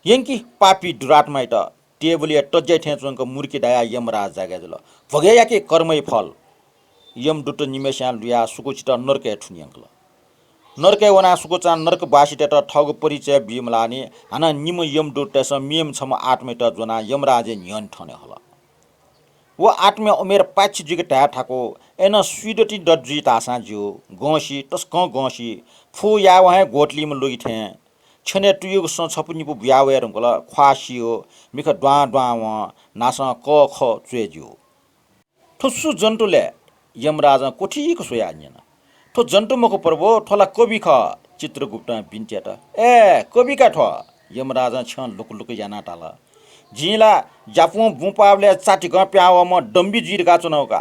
Yankee पापी दुरात्माइट टेबलिया टज्जै ठेचुङको मुर्की दाया यमराज जागेजल भगे याके कर्मै फल यम दुट निमेस्या लुया सुकुचित नरके ठुनियंकल नरके वना सुकुचा नरक बासिटेट ठग परिचय बिमलानी हाना निम यम दुटस मियम छम आत्मेट जोना यमराजे न्यन ठने हल वो आत्मे उमेर पाछि जुगे टा ठाको एन स्वीडटी डजी तासा ज्यो गसी तस्क गसी फु या वहे गोटलीम लुइ थे छने टुयुग स छपुनिपु ब्यावेर गल ख्वासियो मिख द्वा द्वा व नास क ख चुएज्यो ठुसु जन्तुले यमराज कोठीको सोया न्यन ठो जन्तु मको पर्वो ठोला कवि ख चित्रगुप्त बिन्टेट ए कवि का ठो यमराज छ लुक लुक याना टाला जिला जापु बुपावले चाटी ग प्याव म डम्बी जिर गा चुनौका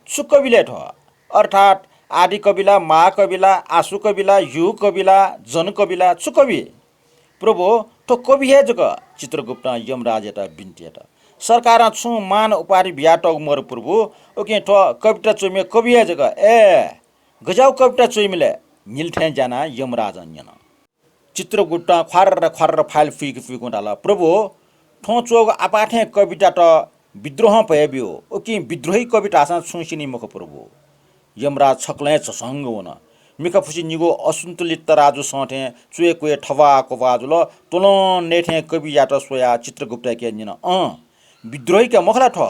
छु कविले ठो अर्थात आदि कविला महाकविला आसु कविला यु कविला जन कविला छु कवि प्रभु ठो कवि हे जग चित्रगुप्त यमराज एटा बिन्टेट सरकार छु मान उपाधि बियाटग मर प्रभु ओके ठो कविता चोइमे कवि हे जग ए गजाउ कविता चोइमले निल्थे जाना यमराज अन्यन चित्रगुप्त ख्वार फाइल फिक फिक डाला प्रभु ठो चोग आपाठे कविता त विद्रोह भएबियो ओके विद्रोही कविता आसा छुसिनी मुख प्रभु यमराज छक्ले छसंग वन मिका फुसी निगो असन्तुलित राजु सठे चुए कुए ठवा कोवाजुल तुलन नेठे कवि यात सोया चित्रगुप्त के निन विद्रोही के मखला ठ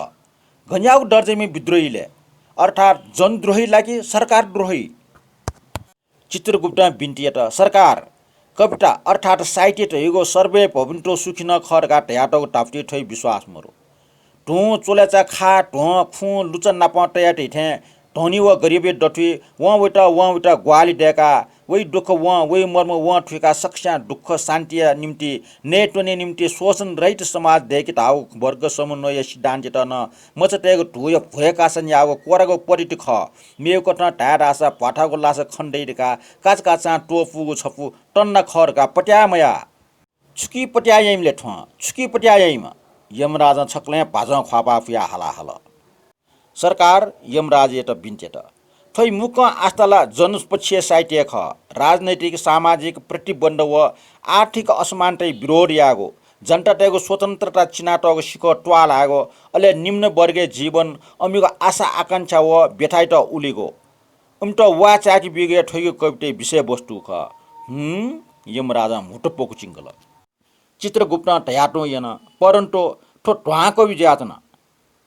गन्याउ डरजेमी विद्रोहीले अर्थात जनद्रोही लागि सरकार द्रोही चित्रगुप्त बिन्टिएट सरकार कविता अर्थात साहित्य हेगो सर्वे भविन्टो सुखिन खरगा ट्याटो टाप्टी ठै विश्वास मरो टु चोलेचा खा ढो खु लुचन नाप ट्याट थे धनी व गरिबे डठी वटा ग्वाली डेका वही दुःख वही मर्म ठुका सक्स्या दुःख शान्ति निम्ति नेटोने निम्ति शोषण रहित समाज देखि ताउ वर्ग समन्वय सिद्धान्त न मचटेको ढुय भएका छन् यागो कोरागो परिटि ख मेको त ढाडासा पाठाको लास खण्डैका काचकाचा टोफुगो छपु टन्न खरका पट्यामया छुकी पट्यायमले ठ छुकी पट्यायम यमराज छक्ले भाज ख्वापा फुया हाला हाला सरकार यमराज एट बिन्चेट थै मुख आस्थाला जनपक्षीय साहित्य ख राजनैतिक सामाजिक प्रतिबन्ध व आर्थिक असमानतै विरोध यागो जनताको स्वतन्त्रता चिनाटको सिक ट्वा लागो अले निम्न वर्गीय जीवन अमिको आशा आकांक्षा व बेठाइट उलिगो उम्ट वा चाकी बिगे ठैगो कविते विषयवस्तु ख यमराजा मुटो पोकु चिङ्गल चित्रगुप्त ढयाटो यन परन्तो ठो ढ्वा कवि ज्यातना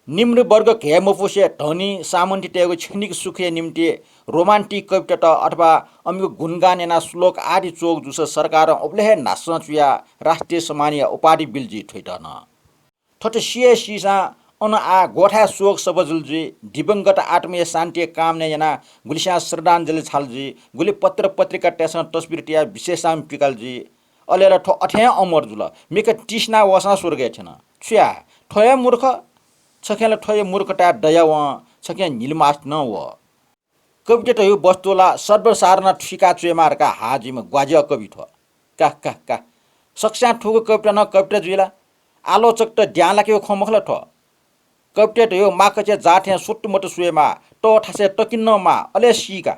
निम्न वर्ग घेमफुसे धनी सामन्ती टेगो छिनिक सुखे निम्ति रोमान्टिक कविता अथवा अमिको गुणगान एना श्लोक आदि चोक जुस सरकार ओब्लेहे नास्न चुया राष्ट्रिय सम्मानीय उपाधि बिलजी ठैटन ठट सिए सिसा अन आ गोठा शोक सबजुलजी दिवंगत आत्मीय शान्ति कामने एना गुलिसा श्रद्धाञ्जलि छालजी गुली पत्र पत्रिका टेसन तस्बिर टिया विशेषाम पिकलजी अलेला ठो अठे अमर जुल मिक टिस्ना वसा स्वर्गे छैन छुया ठोय मूर्ख छकेला ठोय मूर्खटा दया व छके निलमास न व कविता यो वस्तुला सर्वसाधारण ठिका चुएमारका हाजिम ग्वाज्य कवि ठो का सक्स्या ठुको कविता न कविता जुइला आलोचक त ड्याला के खमखला ठो कविता यो माकचे जाठे सुट्टु मट सुएमा टो ठासे टकिन्न मा अले सीका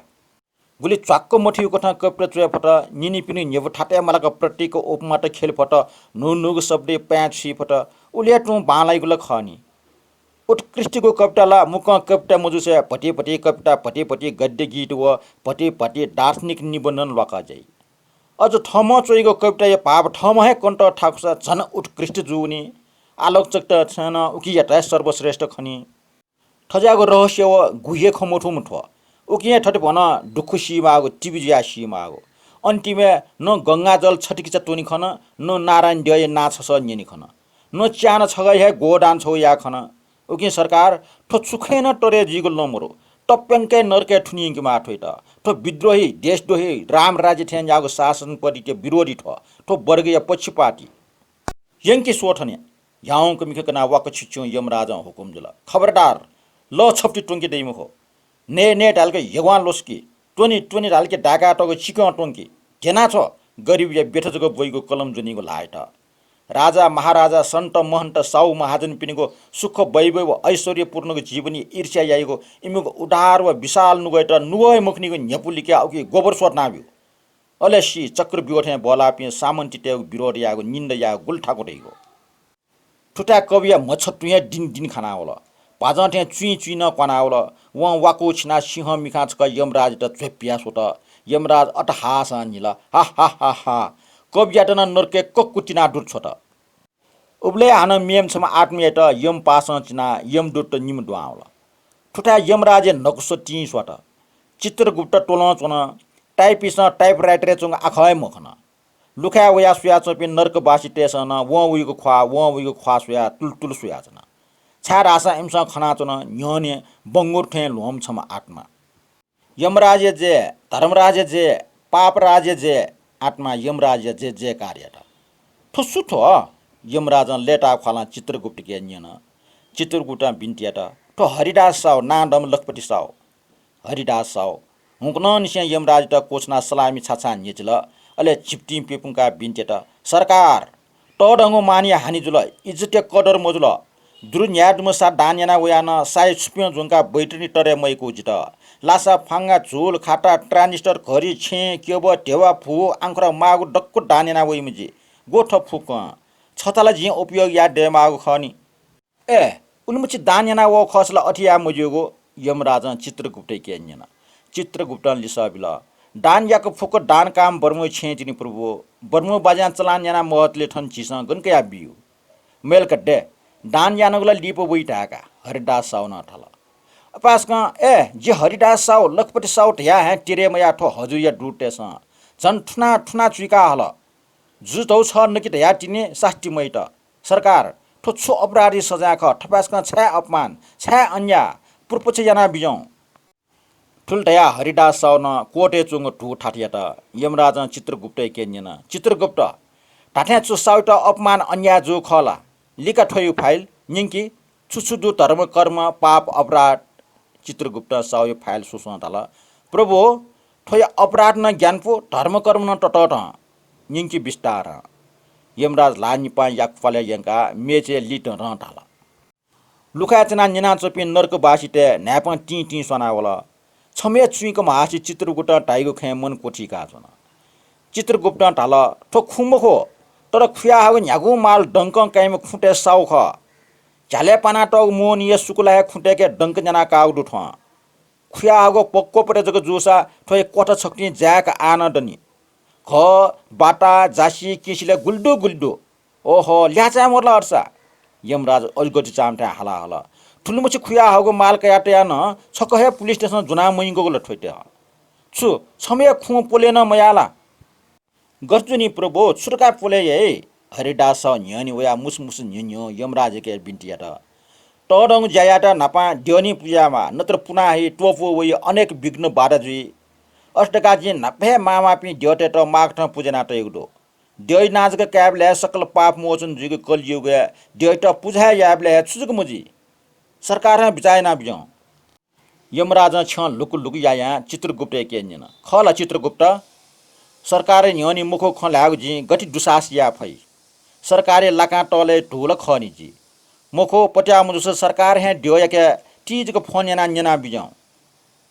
गुली च्वाक्क मठियो कथा कविता चुए फट निनी पिनि नेव ठाटे मलाका प्रतीक उपमा त खेल फट नुनुग शब्दे प्याच सी फट उले टु बालाई गुल खनी उत्कृष्टको कविताला मुख कविता मजुसे पटी कविता पटी गद्य गीत व पटी दार्शनिक निबन्धन लका जाइ अझ ठम चोइको कविता या पाप ठम है कण्ठ ठाकुसा झन उत्कृष्ट जुनी आलोचक त छन उकियाटा सर्वश्रेष्ठ खनी ठजाको रहस्य व गुहे खमोठो मुठो उकिया ठटे भन दुख सीमागो टिबिजिया सीमागो अन्तिमे न गंगाजल छटिकिच टोनी खन न नारायण दय नाछ स निनी खन न च्यान छगै है गोदान छौ या खन उकि सरकार ठो सुखेन टरे जिगुल नमरो टप्प्याङ्कै नर्के ठुनिङ्की माठो त ठो विद्रोही देशद्रोही राम राज्य ठेन यागो शासन परिके विरोधी ठो वर्गीय पक्षपाती यङ्की सोठने याउँको मिखकना वाक छिच्चो यमराजा हुकुम जुल खबरदार ल छप्टी टुङ्की दैम हो ने ढालके यगवान लोस्की टोनी ढालके ढाका टको चिक टोङ्की जेना छ गरिब या बेठजको बोइको कलम जुनीको लाएट राजा महाराजा सन्त महन्त साउ महाजन पिनिको सुख वैभव ऐश्वर्यपूर्णको जीवनी ईर्ष्या याइको इमुको उदार व विशाल नुगैट नुगै मुखनीको न्यापुलिके औकी गोबर स्वर नाब्यो अलेसी चक्र बिगोठे बोला पिए सामन्ती टेउ बिरोड यागो निन्द या गुल्ठाको रेगो ठुटा कविया मछटुया दिन दिन खाना होला भाजटे चुई चुई न कनाउला व वाको छिना सिंह मिखा छक यमराज त झेपिया सोत यमराज अटहास निला हा हा हा हा कवियाट न नर्के ककुटिना डुर छोट उब्ले हान मियम छम आत्मीयट यम पास चिना यम दुट निम दुआउला ठुटा यमराज नकुस टी सोट चित्रगुप्त टोल चोन टाइपिस टाइपराइटर चुङ आखय मखन लुखा वया सुया चपि नर्क बासी टेसन व उइको ख्वा सुया तुलतुल सुया जना छार आशा इमसा खना चुन न्यने बंगुर ठे लोम छम आत्मा यमराज जे धर्मराज जे पाप राज जे आत्मा यमराज जे कार्य ठुसु ठो यमराज लेटा खाला चित्रगुप्त के न्यन चित्रगुप्त बिन्टियाट ठो हरिदास साव नाडम लखपति साव हरिदास साव हुकन निसे यमराज त कोचना सलामी छाछा निचल अले चिप्टी पेपुङका बिन्टेट सरकार टडंगो मानिया हानि जुल इज्जते कदर मजुल दुरुन्याडमसा दान्याना वयान साइ सुप्यो जुङका बैटनी टरे मइको जित लासा फाङ्गा झोल खाटा ट्रान्जिस्टर घरी छे केब ढेवा फु आंखरा मागु डक्को दान्याना वइमुजी गोठ फुक छताला जी उपयोग या दे मागु खनी ए उलमुची दान्याना व खसला अठिया मजुगो यमराज चित्रगुप्त के न्यना चित्रगुप्त लिसाबिला दान याको फुक दान काम बर्मो छे जिनी प्रभु बर्मो बाजा चलान याना महतले ठन चिसा गनकया बिउ मेल कड्डे दान यानगला लिपो बैठाका हरिदास साउ न ठला पासका ए जे हरिदास साउ लखपति साउ ठया है टिरे मया ठो हजुया डुटेस झन ठुना ठुना चुइका हल जुतौ छ नकि ठया टिने साष्टी मैट सरकार ठो छु अपराधी सजा ख ठपासका छ अपमान छ अन्या पुरपुछ याना बिजौ ठुलटया हरिदास साउ न कोटे चुङ ठु ठाठिया त यमराज चित्रगुप्त केन्यन चित्रगुप्त ठाठ्या छु साउट अपमान अन्या जो खला लिका ठोयु फाइल निंकी छुछुदु धर्म कर्म पाप अपराध चित्रगुप्त साउ फाइल सुसन तल प्रभु ठोय अपराध न ज्ञानपो धर्म कर्म न टटट निंकी विस्तार यमराज लानिपा याकफले यंका मेचे लिट र तल लुखाचना निना चपि नर्क बासिते nap T T Sanaullah छमे चुइको महासी Chitragupta टाइगो खे मन कोठीका छन चित्रगुप्त ढाल ठो खुमखो तर खुया हागो न्यागु माल डंक काइम खुटे साउ ख झाले पाना त मोन ये सुकुला खुटे के डंक जना काउ दुठ खुया हागो पक्को परे जग जुसा ठोय कोठ छक्नी ज्याक आन दनी ख बाटा जासी किसिले गुल्डो गुल्डो ओहो ल्याचा मोरला अर्सा यमराज अजगटी चामठा हाला हाला ठुलमुछि खुया हागो माल कयाटया न छकहे पुलिस स्टेशन जुना मइंगो गल ठोइटे छु छमे खु पोले न मयाला गर्जुनी प्रभु छुरका पोले ए हरिदास न्यनि वया मुसमुस न्यन्यो यमराज के बिन्टियाट टडंग ज्यायाट नापा ड्योनी पूजामा नत्र पुनाही टोपो वय अनेक विघ्न बाधाजुई अष्टकाजी नभे मामापी ड्योटे त मागठ पूजना त एगडो ड्योइ नाजक क्याबले सकल पाप मोचन जुग कलियुग ड्योइट पूजा याबले छुजुक मुजी सरकार बिचाय ना बिजौ यमराज छ लुक लुक याया चित्रगुप्त के न्यन खला चित्रगुप्त सरकारे न्यनि मुखो ख लाग् जी गति दुसास या फै सरकारे लाका टले ढोल खनी जी मुखो पट्या मुजुस सरकार है ड्योय के तीज को फोन याना न्यना बिजौ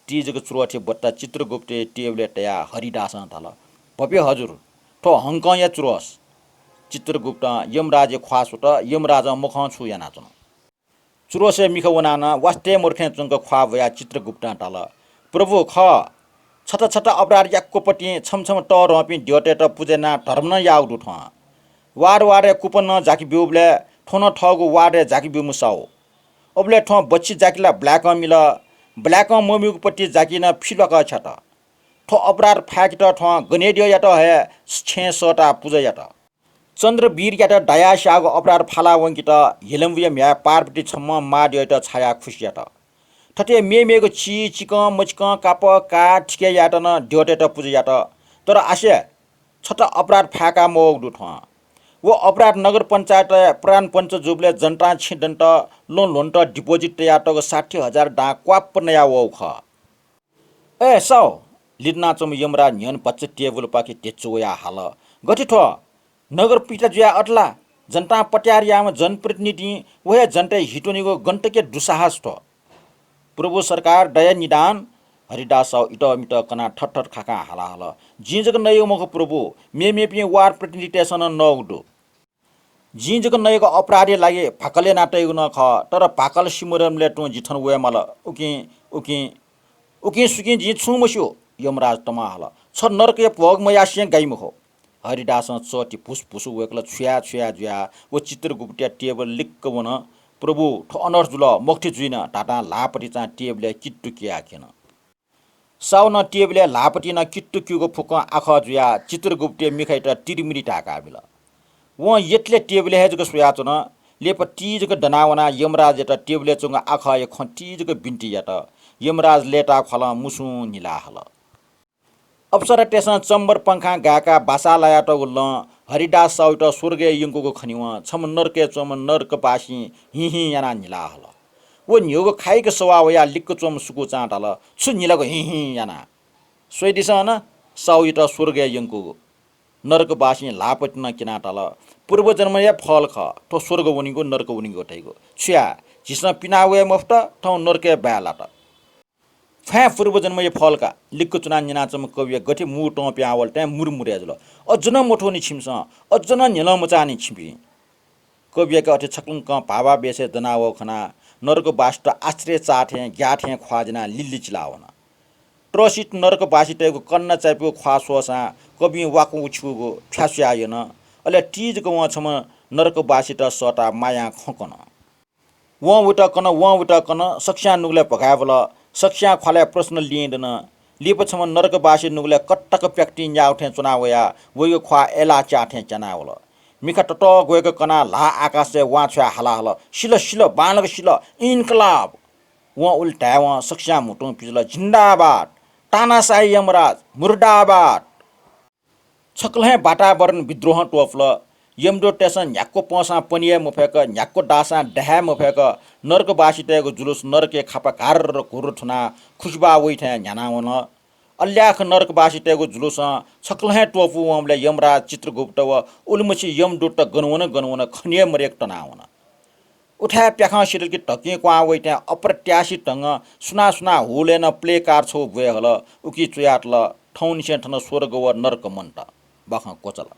तीज को चुरोठे बट्टा चित्रगुप्त टेबलेट या हरिदास तल भव्य हजुर ठो हंक या चुरोस चित्रगुप्त यमराज ख्वासुट यमराज मुख छु याना चुन चुरोसे मिख वनाना वास्ते मूर्खे चुंक ख्वा भया चित्रगुप्त टाल प्रभु ख छट छट अपराध याक्को पटी छमछम ट रपि ड्योटे त पुजेना धर्म न याउ दुठ वार वारे कुपन न जाकी बिउबले ठोन ठगु वारे जाकी बिउ मुसाउ ओबले ठो बच्ची जाकीला ब्ल्याक मिल ब्ल्याक ममिउ पटी जाकी न फिलक छट ठो अपराध फाकिट ठो गनेडियो याट हे छे सटा पुजे याट चन्द्रवीर याट डाया साग अपराध फाला वंकिट हिलम्बिय म्या पारपटी छम्म माड्योट छाया खुसियाट ठटे मेमेको ची चिक मचिक काप का ठिके याट न ड्योटेट पुजे याट तर आसे छट अपराध फाका मोग दुठ वो अपराध नगर पंचायत प्राण पंच जुबले जनता छिदन्त लोन लोन्ट डिपोजिट याटको 60,000 डा क्वाप नया वो ख ए सौ लिडना चम यमरा न्यन पच्च टेबल पाकी टेचोया हाल गठिठो नगर पिटा जुया अट्ला जनता पट्यारियामा जनप्रतिनिधि वहे जनता हिटोनीको गण्टके दुसाहस ठो प्रभु सरकार दया निदान हरिदास साउ इट मिट कना ठट खाका हाला हाला जिजक नयो मख प्रभु मे पिए वार प्रतिनिटेसन न उडो जिजक नएको अपराधी लागि फाकले नाटैगु न ख तर फाकल सिमरमले टु जिठन वे मल उकि उकि उकि सुकि जि छु मस्यो यमराज तमा हाला छ नरके भोग मयासिय गाइमखो हरिदास चटी फुस फुस वेकल छुया छुया जुया वो चित्रगुप्त टेबल लिक्क वन प्रभु ठ अनर्स जुल मक्ति जुइन टाटा लापटी चा टेबले किट्टु किया केन साउन टेबले लापटी न किट्टु क्युगो फुक आख जुया चित्रगुप्त मिखाइट तिरिमिरी टाका बिल व यतले टेबले हेजको सुयाच न लेप टीजको डनावना यमराज एटा टेबले चुंग आख य खटीजको बिन्टी यात यमराज लेटा खल मुसु निला हल अप्सरा टेसन चम्बर पंखा गाका बासालया त उल्ल हरिदास साउट स्वर्गे यंगको खनिव छम नरके चम नरक पासी हि याना निला हल वो न्योगो खाइको सवा वया लिक्क चम सुकु चाटल छु निलाको हि याना सोइदिस न साउट स्वर्गे यंगको नरक बासी लापट न किनाटल पूर्व जन्म या फल ख तो स्वर्ग वनिको नरक वनिको ठैको छ्या जिसना पिनावे मफ्त ठौ नरके ब्यालाट फै पूर्व जन्म ये फल का लिक्क चुना निनाचम कविय गठे मु टो प्यावल टे मुरमुरे जल अजन मोठोनी छिमस अजन नेल मचानी छिपी कविय का अठे छक्लुङ क भावा बेसे दनाव खना नरक बास्ट आश्रय चाठे ग्याठे ख्वाजना लिल्ली चिलावना ट्रसिट नरक बासिटेको कन्न चाइपो ख्वासोसा कवि वाकु उछुगो फ्यास्यायन अले टीज को व छम नरक बासिट सटा माया खकन व उटा कन सक्ष्या नुगले पगावल सक्ष्या ख्वाले प्रश्न लिएन लिप छम नरक बासी नुगले कट्टक प्याक्टी न्याउठे चुनावया वयो ख्वा एला चाठे चनावल मिखा टट गएको कना ला आकाश से वा छ्या हाला हाला शिल शिल बाणक शिल इन्कलाब व उल्टा व सक्ष्या मुटु पिजल जिन्दाबाद तानाशाही यमराज मुर्दाबाद छक्लहे वातावरण विद्रोह टोफल यमडो टेसन न्याक्को पसा पनिए मुफेक न्याक्को डासा डहा मुफेक नरक बासिटेको जुलुस नरके खापा घर र घुर ठुना खुशबा वइठे न्यानावन अल्याख नरक बासिटेको जुलुस छक्लहे टोफु वमले यमराज चित्रगुप्त व उलमसी यमडोट गनवन खनिए मरेक टनावन उठा प्याखा सिरल कि टके क्वा वइठे अप्रत्याशित ढंग सुना होलेन प्ले कार छौ भए हल उकी चुयाटल ठौन से ठन स्वर्ग व नरक मन्ट बख कोचल